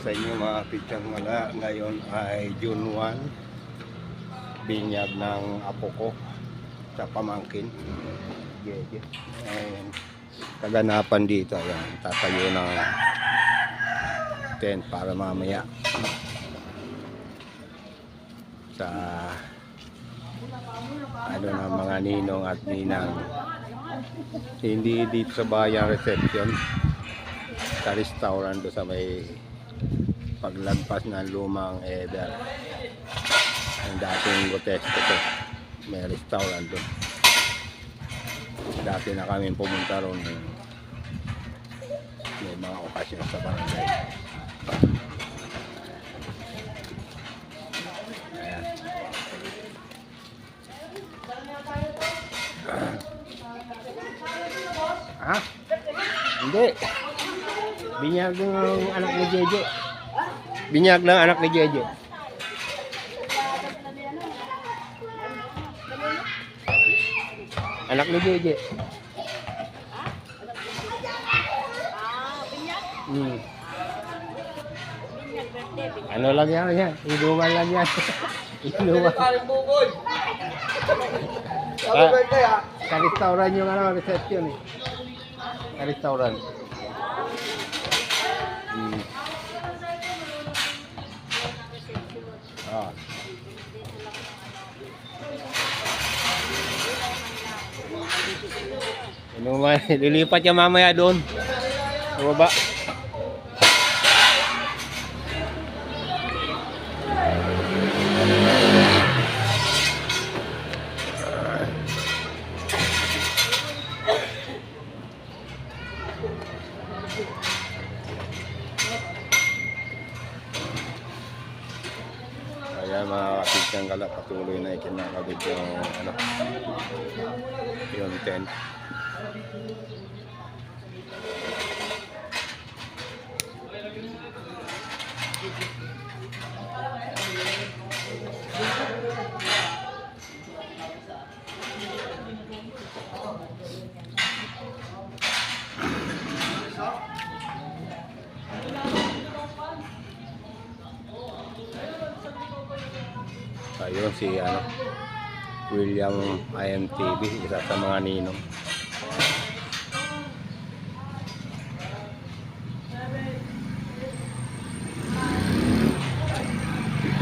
sa inyo mga pityang mala. Ngayon ay June 1, binyag ng apo ko sa pamangkin. Ayan, kaganapan dito. Ayan, tatayo ng tent para mamaya sa ano ng mga ninong at ninang. Hindi dito sa bayan reception, sa restaurant do sa may paglagpas ng lumang Eder, ang dating Gotesto to, may restaurant doon. Dati na kami pumunta ron, may mga okasyon sa barangay. Ayan. Ha? Hindi. Binyag ng anak ni Jeje. Binyag ng anak ni Jeje. Anak ni Jeje. Ano lang yan? Inuman lang yan. Inuman. Sa restaurant yung ano, reception eh. Sa restaurant. Ah. Inuman, lilipat niya mamaya doon. Sa baba. Ayan mga kapisyang gala, patuloy na ikinakabit yung ano, yung tent. Ayun si ano, William IMTV, isa sa mga ninong.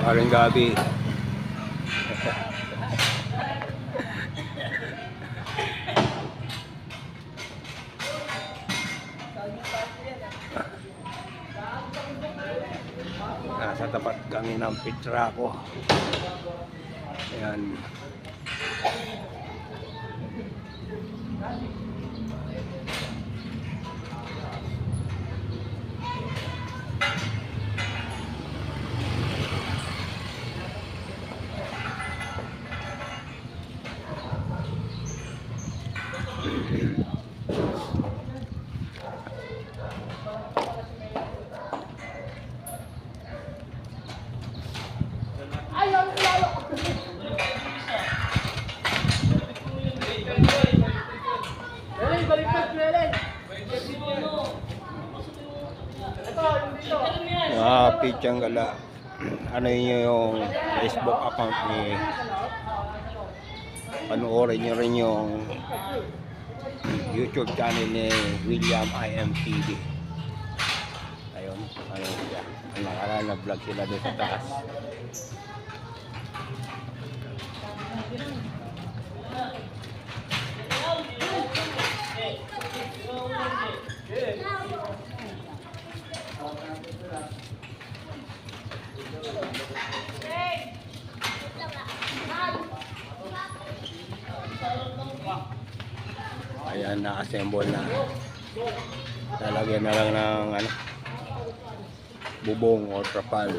Paring gabi. Nasa tapat kami ng pitra ko. Ayan. Pityang gala, ano yung Facebook account ni, panoorin nyo rin yung YouTube channel ni William IMTV. Ayun, ano siya, ang nakaraan na vlog sila doon sa taas. Ayan, na-assemble na. Lalagyan na lang ng ano, bubong o trapal.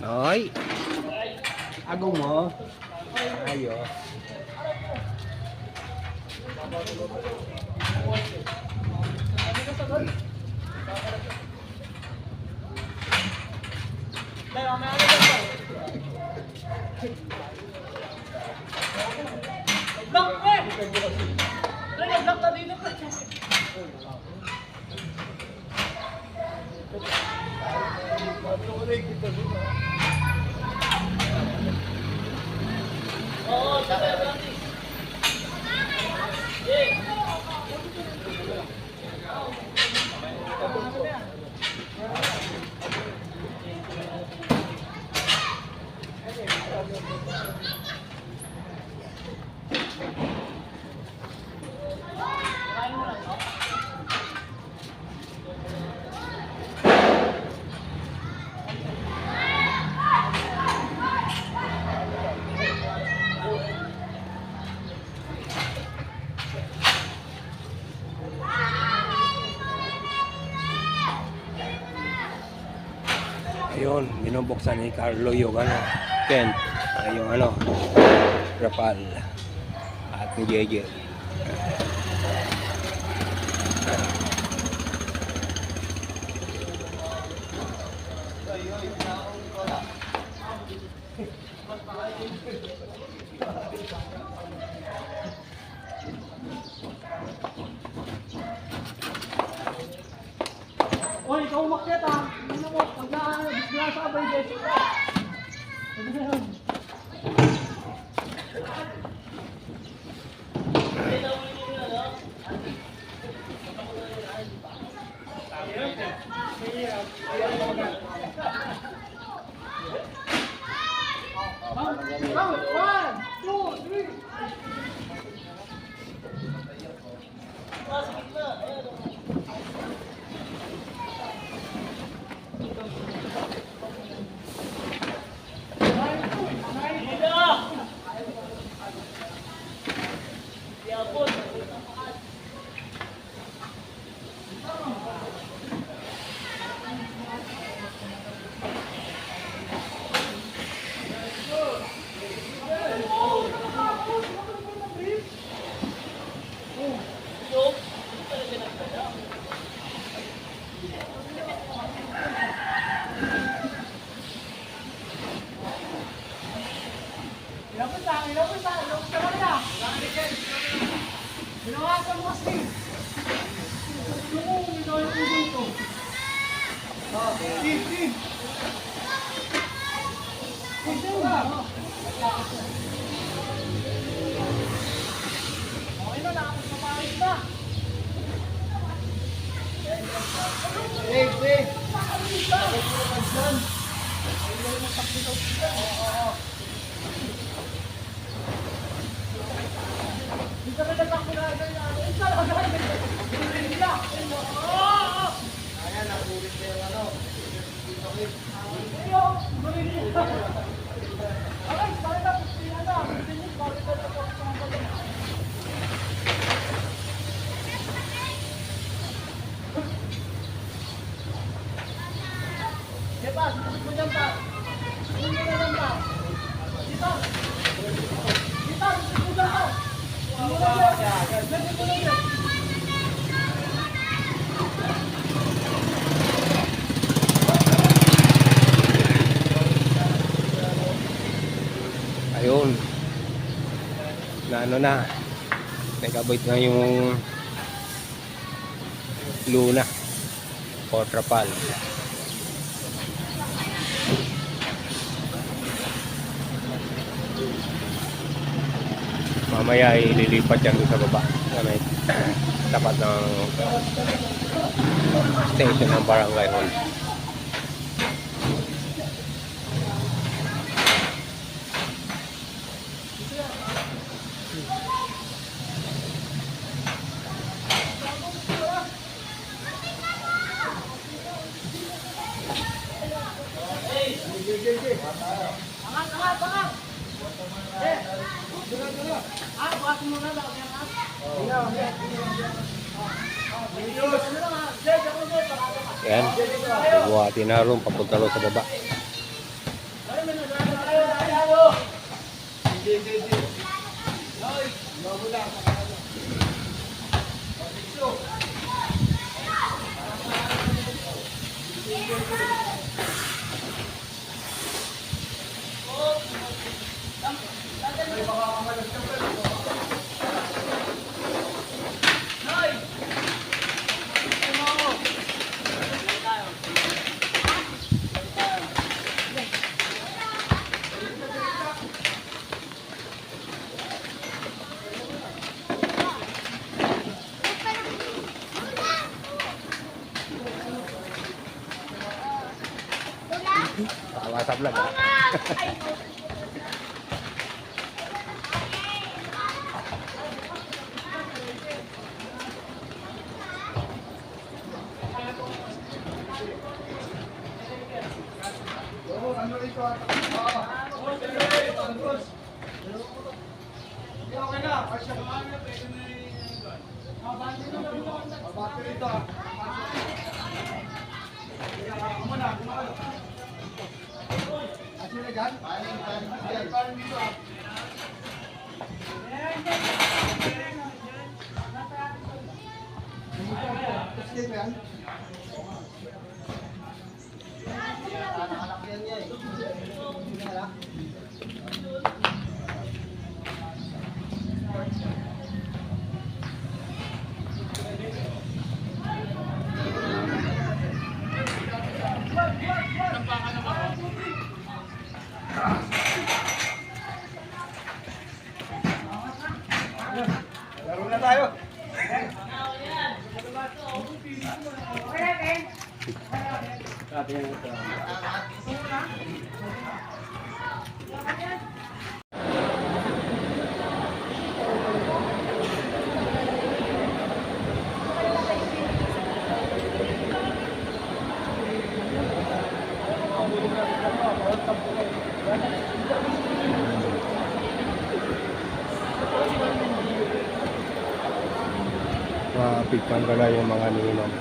Ay, agong mo. Ayo. Ayun, binubuksan ni Carlo yung tent, yung rapal at ni JJ. Oy, ikaw umakyat ah. Ano mo, pag na sa abay Jessica. One, two, three. Binawasan mo kasi. Yung ikaw yung ubol ko. Tim. Okay na, nakakapapayos na. Hey. Dito na nagkakuna na yan. Isa lang agad. Ayan, nakulit na yung okay, bakit na puspila na? Bakit na puspila na? Diba? Dito dyan pa. Dito dyan pa. Dito. Dito. Dito dyan pa. Ayun, na nagabit na yung Luna o trapal. Mamaya ililipat yan sa baba na may tapat ng station ng barangay hall. Angat, angat, angat. Eh, dula. Ah, bukas mo na lang. Angat. Yan. Buhatin na rin. Papunta rin sa baba. Tawa sa vlog. Laro na tayo. Mapigpan ka na yung mga ninong.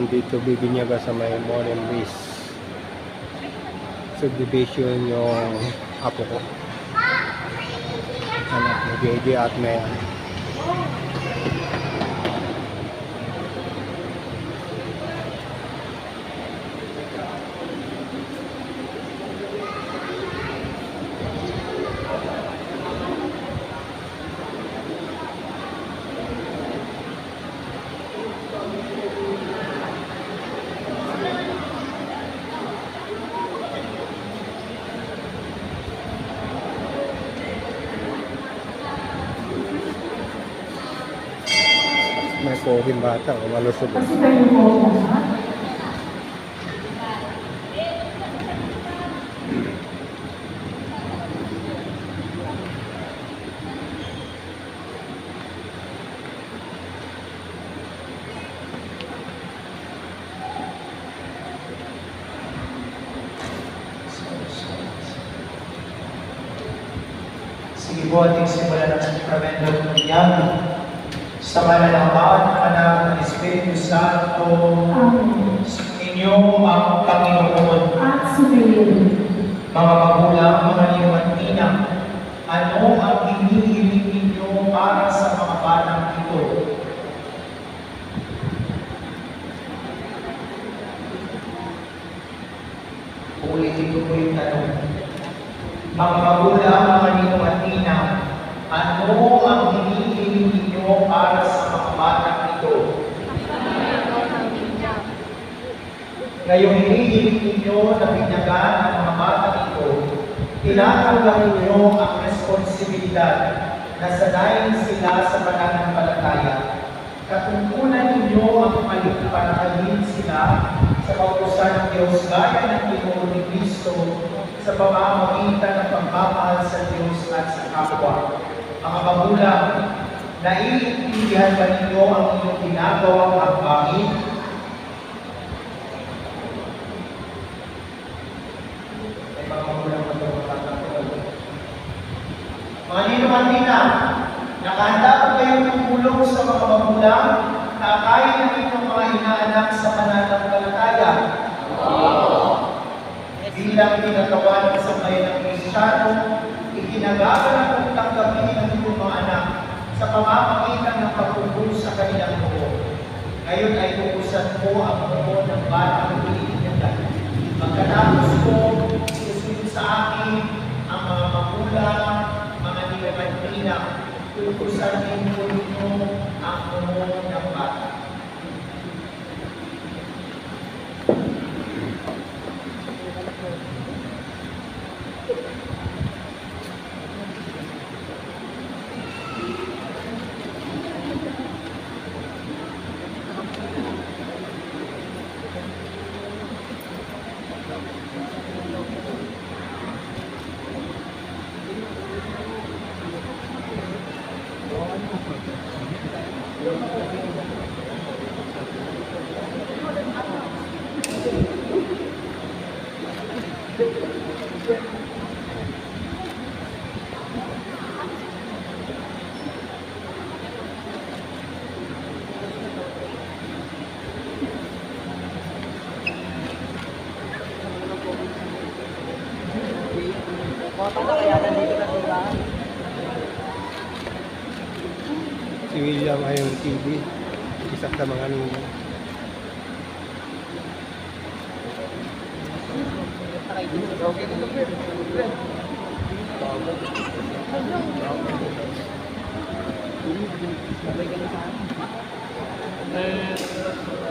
Dito bibinyagan sa may Morning Breeze subdivision yung apo ko, anak ni JJ at may poking bata o malusog. Sige po, ating simulan ang sakramento ng binyag. Sa ngalan ng Ama, ng Anak, ng Espiritu Santo, Amen. Inyong ang Panginoon. At sumayin. Mga magulang, mga ninong, ano ang inihiling ninyo para sa mga batang ito? Ulitin ko po yung tanong. Mga magulang, mga ninong at ninang, ano ang hinihiling ninyo para sa mga batang ito? Ngayong hinihiling ninyo na binyagan ang mga batang ito, tinatanggap ninyo ang responsibilidad na sanayin sila sa pananampalataya. Katungkulan ninyo ang palipanahin sila sa kautusan ng Diyos gaya ng tinuro ni Kristo sa pamamagitan ng pagmamahal sa Diyos at sa kapwa. Mga magulang, naiintindihan ba ninyo ang inyong ginagawang hakbangin? May mga magulang ba ito magkakataon? Mga ninong at ninang, nakahanda po kayong tumulong sa mga magulang na kaya ng inyong mga inaanak sa pananampalataya? Bilang tinatawan sa bayan ng Kristiyano, ikinagagalak kong tanggapin ang inyong mga anak sa pamamagitan ng pagtutulong sa kanilang buo. Ngayon ay pupusan ko ang buo ng batang iniindagan. Pagkatapos ko, isusunod sa akin ang mga magulang, mga nilamantina, pupusan din ko ninyo ang buo ng bata. Si William Ayon TV, isa sa mga ninong.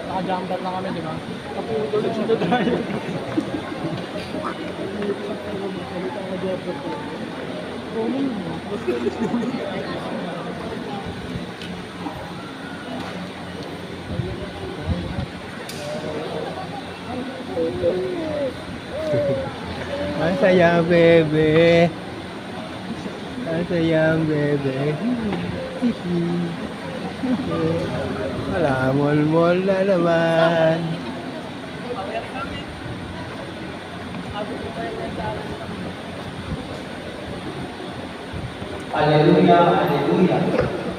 Naka-jumper na kami, di ba? Naputulog siya na tayo. Ang saya, bebe. Ang saya, bebe. Wala, mol-mol na naman. Haleluya, haleluya.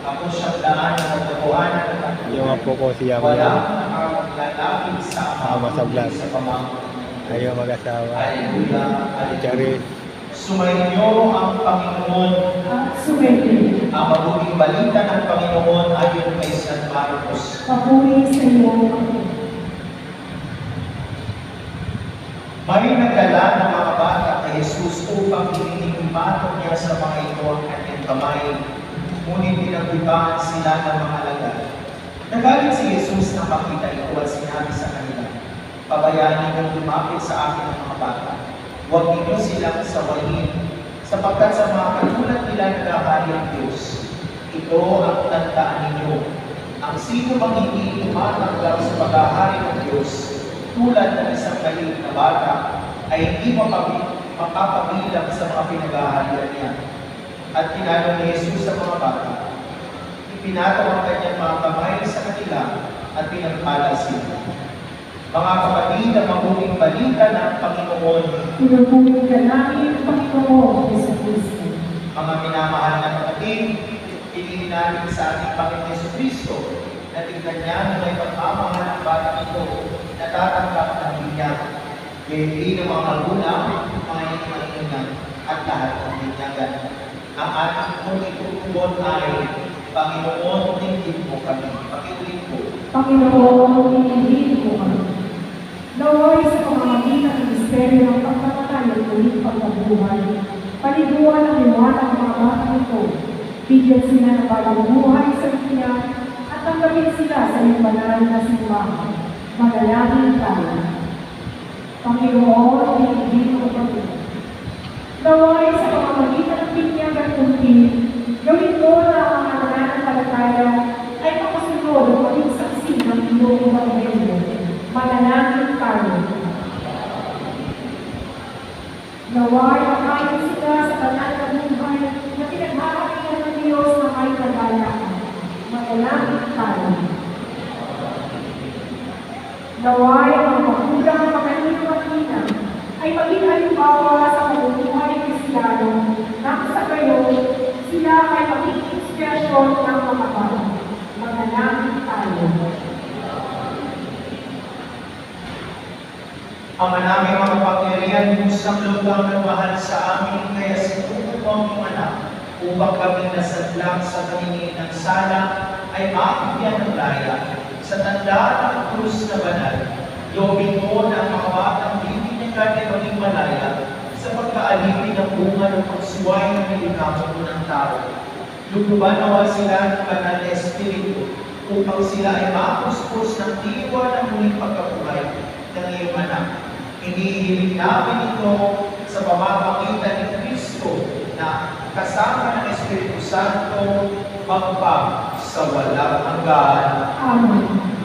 Ako siyang daan ng katotohanan at Yung apo ko siya mo wala yan. nakakapaglalapit sa Sama sa vlog. sa pamamagitan. Ayaw mag-asawa. Haleluya, haleluya. Charis. Sumainyo ang Panginoon. At sumayin. Ang mabuting balita ng Panginoon ayon kay San Marcos. Papuri sa iyo, Panginoon. May nagdala ng mga bata kay Jesus upang iniimatong niya sa mga ito ang kanyang kamay. Ngunit pinagbibahan sila ng mga alagad. Nagalit si Jesus na makita ito at sinabi sa kanila, pabayaan ninyong lumapit sa akin ang mga bata. Huwag ninyo silang sawayin, sapagkat sa mga katulad nila nagahari ang Diyos. Ito ang tandaan ninyo. Ang sino mang hindi tumatanggap sa paghahari ng Diyos, tulad ng isang maliit na bata, ay hindi mapapabilang sa mga pinag-aharian niya. At tinanong ni Jesus sa mga bata, ipinataw ang kanyang mga kamay sa kanila at pinagpala sila. Mga kapatid, ang mabuting balita ng Panginoon, Pinupuri ka namin, Panginoon, sa Kristo. mga minamahal na kapatid, pinili namin sa ating Panginoon Jesucristo na tingnan niya na may pagmamahal ng bata ito na tatanggap ng binyag. Hindi ng mga magulang, mga inimalingan at lahat ng binyagan. Ang ating kong itutugon ay, Panginoon, tingin mo kami. Pakiulit po. Panginoon, inilin mo kami. Naway sa pamamagitan ng misteryo ng pagkamatay at ulit pagkabuhay, Paliguan ang liwanag ng mga batang ito. Bigyan sila ng bagong buhay sa Kanya at tanggapin sila sa iyong banal na simbahan. Magalangin tayo. Panginoon, pinigil ko pati. Naway sa pamamagitan ng binyag at kunti, gawin mo na ang mga nananampalataya ay makasunod o maging saksi ng iyong ebanghelyo. Manalangin tayo. Naway makain sila sa banal na buhay na pinaghahakihan ng Diyos na may kagayahan. Manalangin tayo. Naway ang mga magulang ng makanino at ninang ay maging halimbawa sa pamumuhay ng Kristiyano nang sa gayon sila ay maging inspirasyon ng mga bata. Manalangin tayo. Ama namin mga pangyarihan, kusang lubang na mahal sa amin, kaya sinuko mo ang iyong anak, upang kami nasadlak sa kaningin ng sala, ay maakibyan ng laya. Sa tanda ng krus na banal, lobin mo na ang mga batang bibinyagan ay maging malaya, sa pagkaalipin ng bunga ng pagsuway ng nilikamo mo ng tao. Lububan nawa sila ng banal na espiritu, upang sila ay mapuspos ng diwa ng muling pagkabuhay ng iyong anak. Inihiling namin ito sa pamamagitan ni Kristo na kasama ng Espiritu Santo magpag sa walang hanggan. Amen.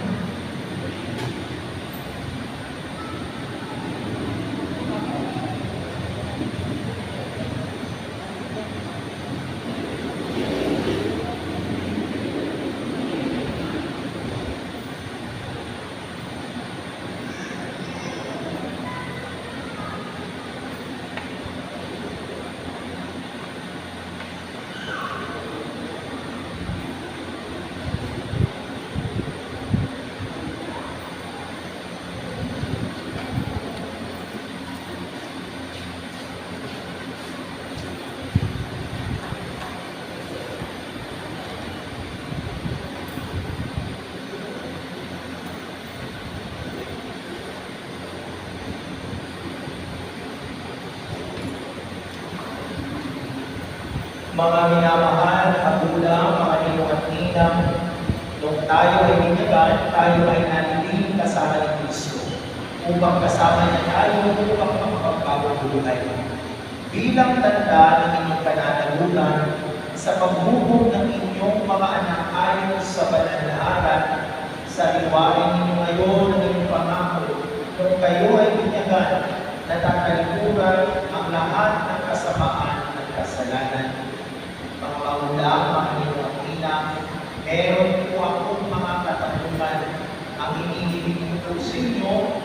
Mga minamahal, kagulang, mga ninong at ninang, nung tayo ay binyagan, tayo ay naniling kasama ni Kristo, upang kasama niya tayo upang makapagpawang buhay. Bilang tanda ng inyong pananagutan, sa paghubog ng inyong mga anak ayon sa banal na aral, sa liwain ninyo ngayon ng inyong pangako, nung kayo ay binyagan, natatalikuran ang lahat ng kasamaan at kasalanan. Mga magulang, mga ninong, meron po akong mga katanungan. Ang inihiling ko sa inyo